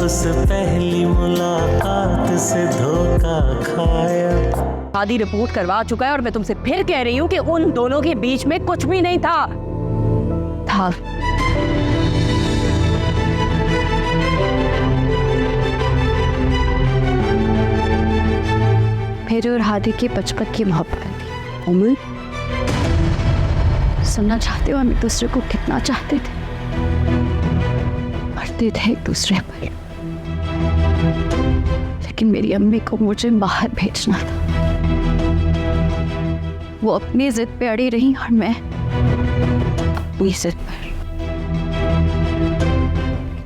उस पहली मुलाकात से धोखा खाया। आदि रिपोर्ट करवा चुका है और मैं तुमसे फिर कह रही हूँ कि उन दोनों के बीच में कुछ भी नहीं था। मेरे और हादी की बचपन की मोहब्बत थी। उम्र सुनना चाहते हो हम एक दूसरे को कितना चाहते थे, मरते थे एक दूसरे पर, लेकिन मेरी अम्मी को मुझे बाहर भेजना था। वो अपनी जिद पे अड़ी रही और मैं अपनी जिद पर।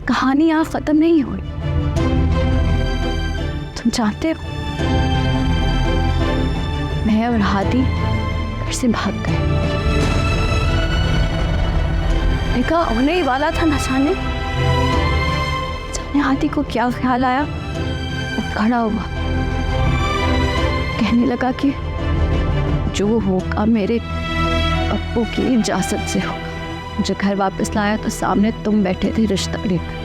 कहानी यहाँ खत्म नहीं हुई। तुम जानते हो मैं और हादी घर से भाग गए। देखा होने ही वाला था, न जाने हादी को क्या ख्याल आया। वो खड़ा हुआ, कहने लगा कि जो होगा मेरे अप्पू की इजाजत से होगा। मुझे घर वापस लाया तो सामने तुम बैठे थे रिश्ता लेकर।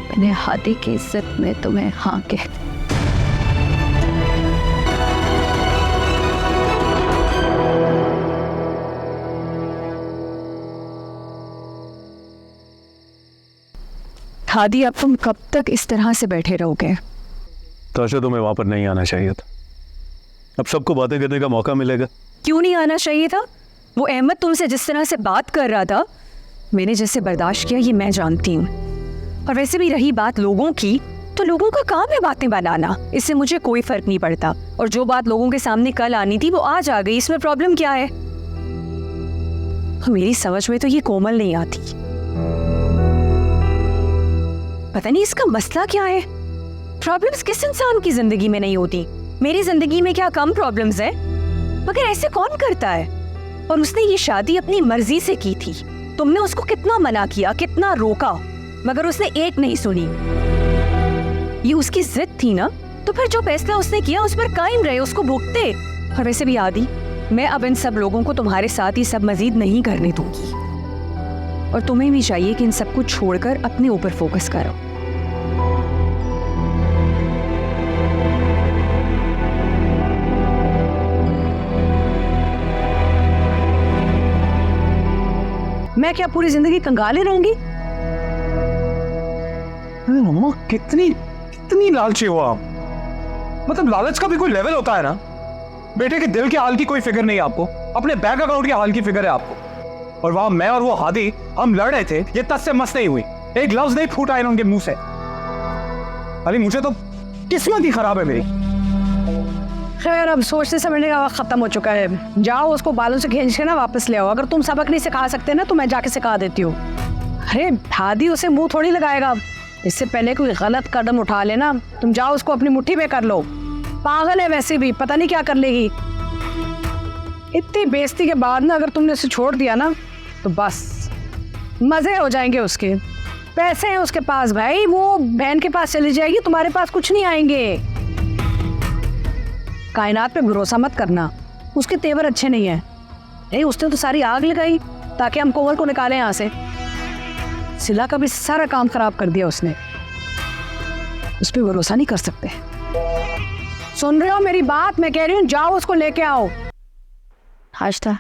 मैंने हादी की इज्जत में तुम्हें हाँ कह दी। हादी अब तुम कब तक इस तरह से बैठे रहोगे? ताशा तुम्हें वहां पर नहीं आना चाहिए था। अब सबको बातें करने का मौका मिलेगा। क्यों नहीं आना चाहिए था? वो अहमद तुमसे जिस तरह से बात कर रहा था, मैंने जैसे बर्दाश्त किया ये मैं जानती हूँ। और वैसे भी रही बात लोगों की, तो लोगों का काम है बातें बनाना, इससे मुझे कोई फर्क नहीं पड़ता। और जो बात लोगों के सामने कल आनी थी वो आज आ गई, इसमें प्रॉब्लम क्या है? मेरी समझ में तो ये कोमल नहीं आती। पता नहीं इसका मसला क्या है। प्रॉब्लम्स किस इंसान की जिंदगी में नहीं होती? मेरी जिंदगी में क्या कम प्रॉब्लम्स है? मगर ऐसे कौन करता है? और उसने ये शादी अपनी मर्जी से की थी। तुमने उसको कितना मना किया, कितना रोका, मगर उसने एक नहीं सुनी। ये उसकी जिद थी ना, तो फिर जो फैसला उसने किया उस पर कायम रहे, उसको भुगते। और वैसे भी आदि, मैं अब इन सब लोगों को तुम्हारे साथ ही सब मजीद नहीं करने दूंगी। और तुम्हें भी चाहिए कि इन सब को छोड़कर अपने ऊपर फोकस करो। मैं क्या पूरी जिंदगी कंगाले रहूंगी? मम्मा कितनी लालची हो आप। मतलब लालच का भी कोई लेवल होता है ना। बेटे के दिल के हाल की कोई फिक्र नहीं आपको, अपने बैंक अकाउंट के हाल की फिक्र है आपको। और वहां मैं और वो हादी हम लड़ रहे थे, ये तस से मस नहीं हुई, एक लफ्ज नहीं फूटा है उनके मुंह से। अरे मुझे तो किस्मत ही खराब है मेरी। खैर अब सोचने समझने का वक्त खत्म हो चुका है। जाओ उसको बालों से खींच के ना वापस ले आओ। अगर तुम सबक नहीं सिखा सकते ना तो मैं जाके सिखा देती हूँ। अरे हादी उसे मुंह थोड़ी लगाएगा। इससे पहले कोई गलत कदम उठा लेना। तुम जाओ उसको अपनी मुट्ठी में कर लो। पागल है वैसे भी, पता नहीं क्या कर लेगी। इतनी बेइज्जती के बाद ना अगर तुमने उसे छोड़ दिया ना तो बस मजे हो जाएंगे उसके। पैसे हैं उसके पास भाई, वो बहन के पास चली जाएगी, तुम्हारे पास कुछ नहीं आएंगे। कायनात पे भरोसा मत करना, उसके तेवर अच्छे नहीं है। नहीं, उसने तो सारी आग लगाई ताकि हम कोमल को निकालें यहाँ से। सिला का भी सारा काम खराब कर दिया उसने। उस पर भरोसा नहीं कर सकते। सुन रहे हो मेरी बात? मैं कह रही हूँ जाओ उसको लेके आओ। हाशता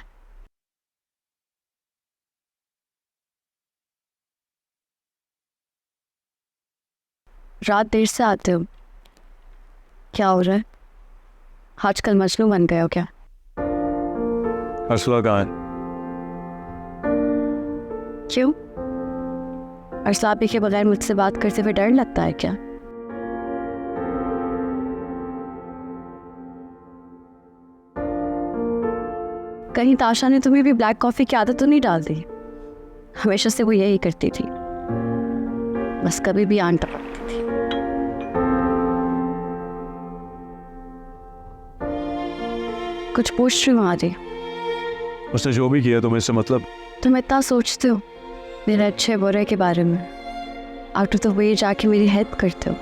रात देर से आते हो, क्या हो रहा है? आजकल मजनू बन गए हो क्या? असला कहाँ है? क्यों? अरसाबी के बगैर मुझसे बात करते हुए डर लगता है क्या? कहीं ताशा ने तुम्हें भी ब्लैक कॉफी की आदत तो नहीं डाल दी? हमेशा से वो यही करती थी, बस कभी भी आंट पड़ती थी। कुछ पूछ रही हूँ आदि। उसने जो भी किया तुम्हें इससे मतलब? तुम इतना सोचते हो मेरे अच्छे बुरे के बारे में, आउट ऑफ द वे जाके मेरी हेल्प करते हो,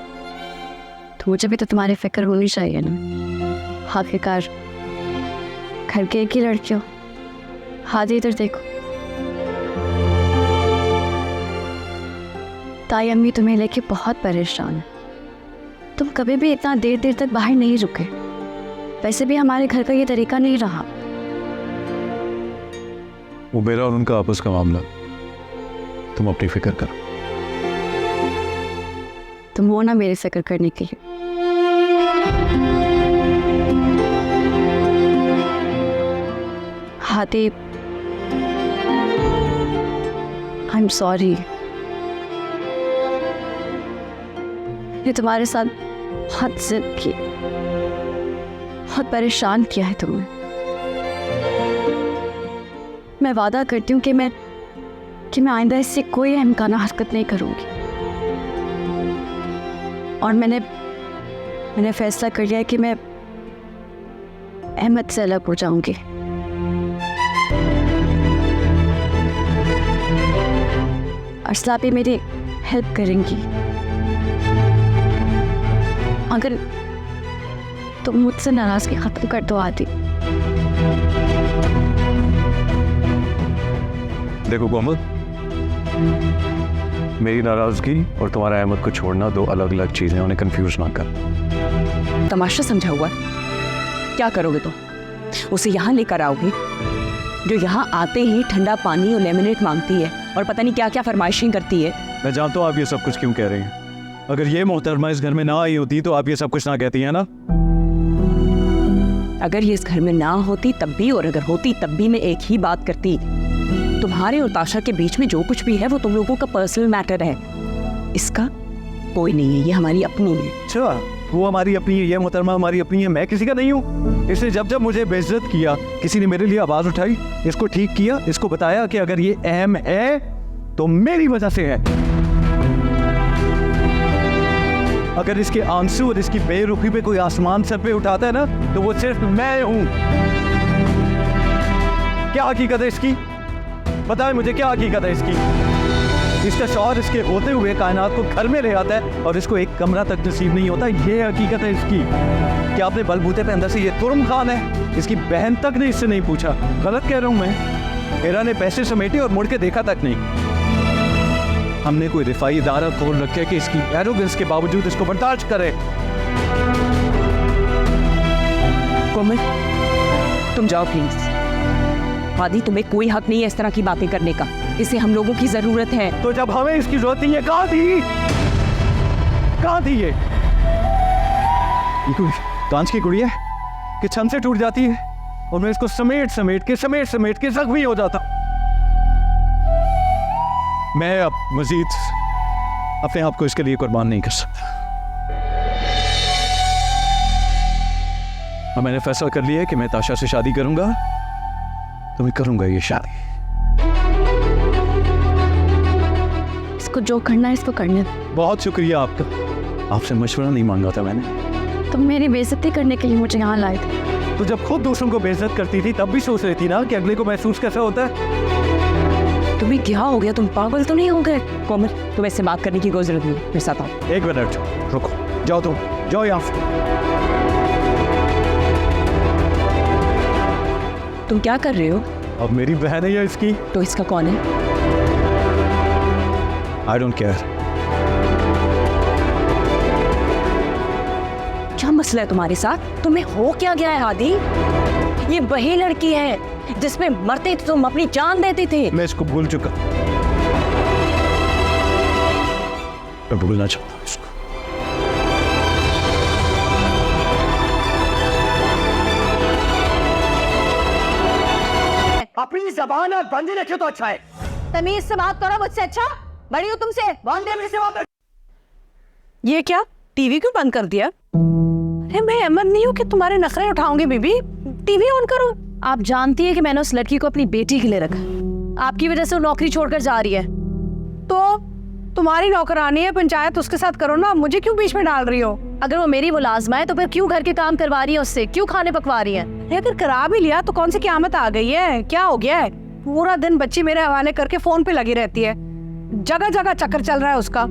तो मुझे भी तो तुम्हारी फिक्र होनी चाहिए ना। आखिरकार घर के एक ही लड़के हो। हादी इधर देखो, ताई अम्मी तुम्हें लेके बहुत परेशान है। तुम कभी भी इतना देर तक बाहर नहीं रुके। वैसे भी हमारे घर का ये तरीका नहीं रहा। वो मेरा और उनका आपस का मामला, तुम अपनी फिक्र करो। तुम वो ना मेरी फिक्र करने के लिए। हाथी, आई एम सॉरी। ये तुम्हारे साथ बहुत जिद की, बहुत परेशान किया है तुमने। मैं वादा करती हूँ कि मैं आइंदा इससे कोई अहमकाना हरकत नहीं करूँगी। और मैंने फैसला कर लिया है कि मैं अहमद से अलग हो जाऊंगी। अर्सला भी मेरी हेल्प करेंगी। अगर तुम मुझसे नाराजगी खत्म कर दो आदि। देखो कोमल, मेरी नाराजगी और तुम्हारा अहमद को छोड़ना दो अलग अलग चीजें, उन्हें कंफ्यूज ना कर। तमाशा समझा हुआ है। क्या करोगे तुम? उसे यहाँ लेकर आओगे जो यहाँ आते ही ठंडा पानी और लेमनेट मांगती है और पता नहीं क्या क्या फरमाइशें करती है। मैं जानता हूँ आप ये सब कुछ क्यों कह रही हैं। अगर ये मोहतरमा इस घर में ना आई होती तो आप ये सब कुछ ना कहती हैं ना। अगर ये इस घर में ना होती तब भी, और अगर होती तब भी मैं एक ही बात करती। तुम्हारे और ताशा के बीच में जो कुछ भी है वो तुम लोगों का पर्सनल मैटर है, इसका कोई नहीं है, ये हमारी अपनी है। अच्छा, वो हमारी अपनी है, ये मोहतरमा हमारी अपनी है, मैं किसी का नहीं हूँ। इसने जब जब मुझे बेइज्जत किया, किसी ने मेरे लिए आवाज उठाई, इसको ठीक किया, इसको बताया कि अगर ये अहम है तो मेरी वजह से है। अगर इसके आंसू और इसकी बेरुखी पे कोई आसमान सर पे उठाता है ना, तो वो सिर्फ मैं हूं। क्या हकीकत है इसकी? बताए मुझे, क्या हकीकत है इसकी? इसका शौहर इसके होते हुए कायनात को घर में ले आता है और इसको एक कमरा तक नसीब नहीं होता। ये हकीकत है इसकी। क्या आपने बलबूते पे अंदर से ये तुर्म खान है? इसकी बहन तक ने इससे नहीं पूछा। गलत कह रहा हूं मैं? हेरा ने पैसे समेटे और मुड़ के देखा तक नहीं। हमने कोई रिफाई इदारा खोल रखे कि इसकी एरोगेंस के बावजूद इसको बर्दाश्त करे। कोमल, तुम जाओ प्लीज। आदि, तुम्हें कोई हक नहीं है इस तरह की बातें करने का। इसे हम लोगों की जरूरत है। तो जब हमें इसकी जरूरत नहीं है, कहाँ थी? कहाँ थी ये कोई कांच की गुड़िया कि छन से टूट जाती है और मैं इसको समेट समेट के जख्मी हो जाता। मैं अब मजीद अपने आप को इसके लिए कुर्बान नहीं कर सकता। और मैंने फैसला कर लिया है कि मैं ताशा से शादी करूंगा, तो मैं करूंगा ये शादी। इसको जो करना है इसको करने दो। बहुत शुक्रिया आपका। आपसे मशवरा नहीं मांगा था मैंने। तुम मेरी बेइज्जती करने के लिए मुझे यहाँ लाए थे। तो जब खुद दूसरों को बेइज्जत करती थी तब भी सोच रही थी ना कि अगले को महसूस कैसा होता है। तुम्हें क्या हो गया? तुम पागल तो नहीं हो गए? कोमल, तुम ऐसे बात करने की कोई जरूरत नहीं, मेरे साथ आओ। एक मिनट रुको, जाओ तुम, जाओ यहाँ से। तुम क्या कर रहे हो? अब मेरी बहन है या इसकी? तो इसका कौन है? I don't care. क्या मसला है तुम्हारे साथ? तुम्हें हो क्या गया है आदि? ये वही लड़की है जिसमें मरते तुम अपनी जान देते थे। मैं इसको भूल चुका, मैं भूलना चाहता हूँ इसको। अपनी जबान और बंदी रखे तो अच्छा है। तमीज से बात करो मुझसे। अच्छा, बड़ी हो तुमसे। बहुत देर से बात। ये क्या, टीवी क्यों बंद कर दिया? अरे मैं अहमद नहीं हूँ कि तुम्हारे नखरे उठाऊंगी। बीबी, टीवी ऑन करो। आप जानती है कि मैंने उस लड़की को अपनी बेटी के लिए रखा। आपकी वजह से वो नौकरी छोड़कर जा रही है। तो तुम्हारी नौकरानी है, पंचायत उसके साथ करो ना, मुझे क्यों बीच में डाल रही हो? अगर वो मेरी मुलाजमा है तो फिर क्यों घर के काम करवा रही है उससे? क्यों खाने पकवा रही है? अगर करा भी लिया तो कौन सी क़यामत आ गई है? क्या हो गया है? पूरा दिन बच्ची मेरे हवाले करके फोन पे लगी रहती है। जगह जगह चक्कर चल रहा है उसका।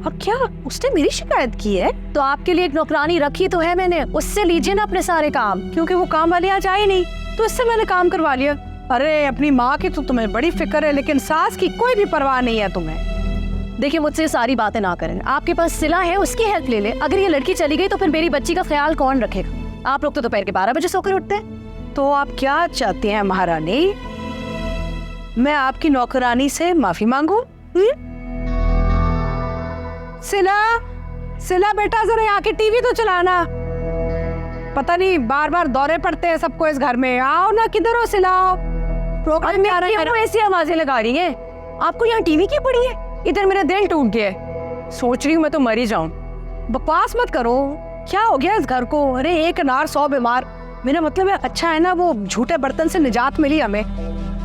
और क्या उसने मेरी शिकायत की है? तो आपके लिए एक नौकरानी रखी तो है मैंने, उससे लीजिए ना अपने सारे काम। क्योंकि वो काम वाली आज आई नहीं तो इससे मैंने काम करवा लिया। अरे अपनी माँ की तो तुम्हें बड़ी फिक्र है, लेकिन सास की कोई भी परवाह नहीं है तुम्हें। देखिए मुझसे सारी बातें ना करें, आपके पास सिला है उसकी हेल्प ले ले। अगर ये लड़की चली गई तो फिर मेरी बच्ची का ख्याल कौन रखेगा? आप लोग तो दोपहर के 12 बजे सोकर उठते हैं। तो आप क्या चाहती हैं महारानी? मैं आपकी नौकरानी से माफी मांगू? सिला, सिला बेटा जरा यहाँ के टीवी तो चलाना। पता नहीं बार बार दौरे पड़ते हैं सबको इस घर में। आओ ना, किधर हो सिला? प्रोग्राम में आ रहा है। ऐसी आवाजें लगा रही हैं? आपको यहाँ टीवी की पड़ी है? इधर मेरा दिल टूट गया है, सोच रही हूँ मैं तो मर ही जाऊं। बकवास मत करो, क्या हो गया इस घर को? अरे एक अनार 100 बीमार। मेरा मतलब है अच्छा है ना वो झूठे बर्तन से निजात मिली हमें।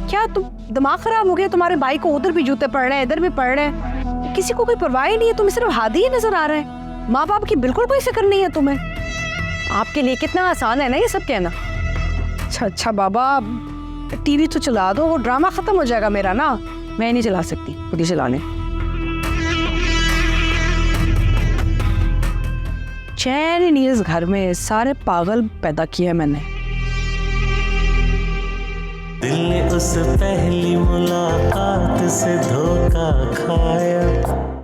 क्या तुम दिमाग खराब हो गया? तुम्हारे भाई को उधर भी जूते पड़ रहे हैं, इधर भी पड़ रहे हैं, किसी को कोई परवाह ही नहीं है। तुम्हें सिर्फ हादी ही नजर आ रहा है, माँ बाप की बिल्कुल कोई फिक्र नहीं है तुम्हें। आपके लिए कितना आसान है ना ये सब कहना। अच्छा बाबा, टीवी तो चला दो, वो ड्रामा खत्म हो जाएगा मेरा ना। मैं नहीं चला सकती, खुद ही चला लें। चैन ही नहीं इस घर में, सारे पागल पैदा किए मैंने। दिल ने उस पहली मुलाकात से धोखा खाया।